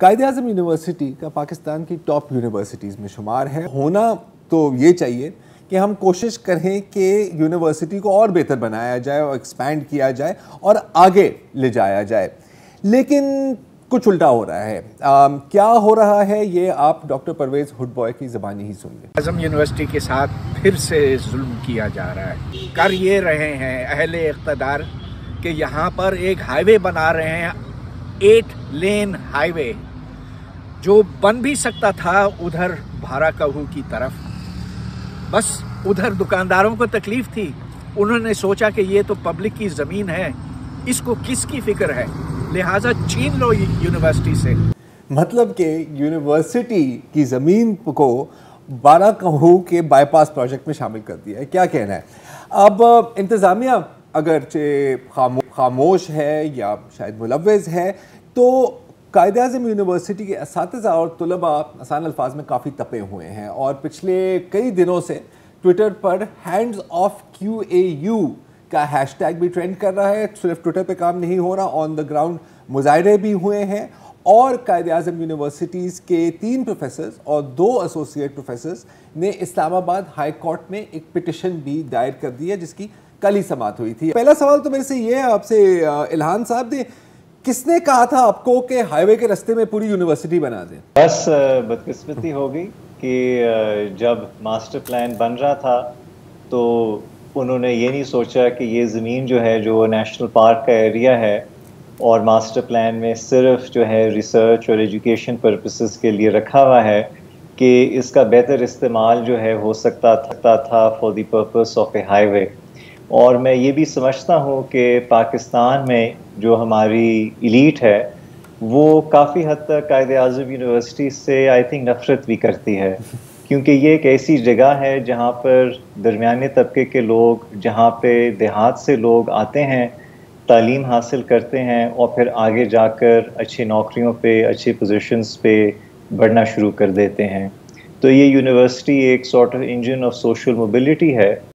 Quaid Azam university کا پاکستان کی top universities میں شمار ہے. ہونا تو یہ چاہیے کہ ہم کوشش کریں کہ یونیورسٹی کو اور بہتر بنایا جائے اور ایکسپینڈ کیا جائے اور آگے لے جایا جائے, لیکن کچھ الٹا ہو رہا ہے. کیا ہو رہا ہے یہ آپ ڈاکٹر پرویز ہوڈ بوائے کی زبانی ہی سن لیں. اعظم یونیورسٹی کے ساتھ پھر سے ظلم کیا جا رہا ہے. کر یہ رہے ہیں اہل اقتدار کہ یہاں پر ایک ہائی وے بنا رہے ہیں, 8 لین ہائی وے, جو بن بھی سکتا تھا ادھر بھارا کہو کی طرف. بس ادھر دکانداروں کو تکلیف تھی, انہوں نے سوچا کہ یہ تو پبلک کی زمین ہے, اس کو کس کی فکر ہے, لہٰذا چھین لو یونیورسٹی سے. مطلب کہ یونیورسٹی کی زمین کو بارہ کہو کے بائی پاس پروجیکٹ میں شامل کر دیا ہے. کیا کہنا ہے؟ اب انتظامیہ اگرچہ خاموش ہے یا شاید ملوث ہے, تو قائد اعظم یونیورسٹی کے اساتذہ اور طلباء آسان الفاظ میں کافی تپے ہوئے ہیں, اور پچھلے کئی دنوں سے Twitter per hands of QAU کا ہیش ٹیگ بھی ٹرینڈ کر رہا ہے. صرف ٹویٹر پہ کام نہیں ہو رہا, آن دا گراؤنڈ مظاہرے بھی ہوئے ہیں, اور قائد اعظم یونیورسٹیز کے 3 پروفیسرز اور 2 ایسوسیٹ پروفیسرز نے اسلام آباد ہائی کورٹ میں ایک پٹیشن بھی دائر کر دی ہے, جس کی کل ہی سماعت ہوئی تھی. پہلا سوال تو میرے سے یہ ہے آپ سے الہان صاحب, نے کس نے کہا تھا آپ کو کہ ہائی وے کے رستے میں پوری یونیورسٹی بنا دیں؟ بس بدقسمتی ہو گئی کہ جب ماسٹر پلان بن رہا تھا تو انہوں نے یہ نہیں سوچا کہ یہ زمین جو ہے, جو نیشنل پارک کا ایریا ہے, اور ماسٹر پلان میں صرف جو ہے ریسرچ اور ایجوکیشن پرپسز کے لیے رکھا ہوا ہے, کہ اس کا بہتر استعمال جو ہے ہو سکتا تھا for the purpose of a highway. اور میں یہ بھی سمجھتا ہوں کہ پاکستان میں جو ہماری ایلیٹ ہے وہ کافی حد تک قائد اعظم یونیورسٹی سے آئی تھنک نفرت بھی کرتی ہے, کیونکہ یہ ایک ایسی جگہ ہے جہاں پر درمیانے طبقے کے لوگ, جہاں پہ دیہات سے لوگ آتے ہیں, تعلیم حاصل کرتے ہیں, اور پھر آگے جا کر اچھی نوکریوں پہ, اچھی پوزیشنز پہ بڑھنا شروع کر دیتے ہیں. تو یہ یونیورسٹی ایک sort of engine of social mobility ہے.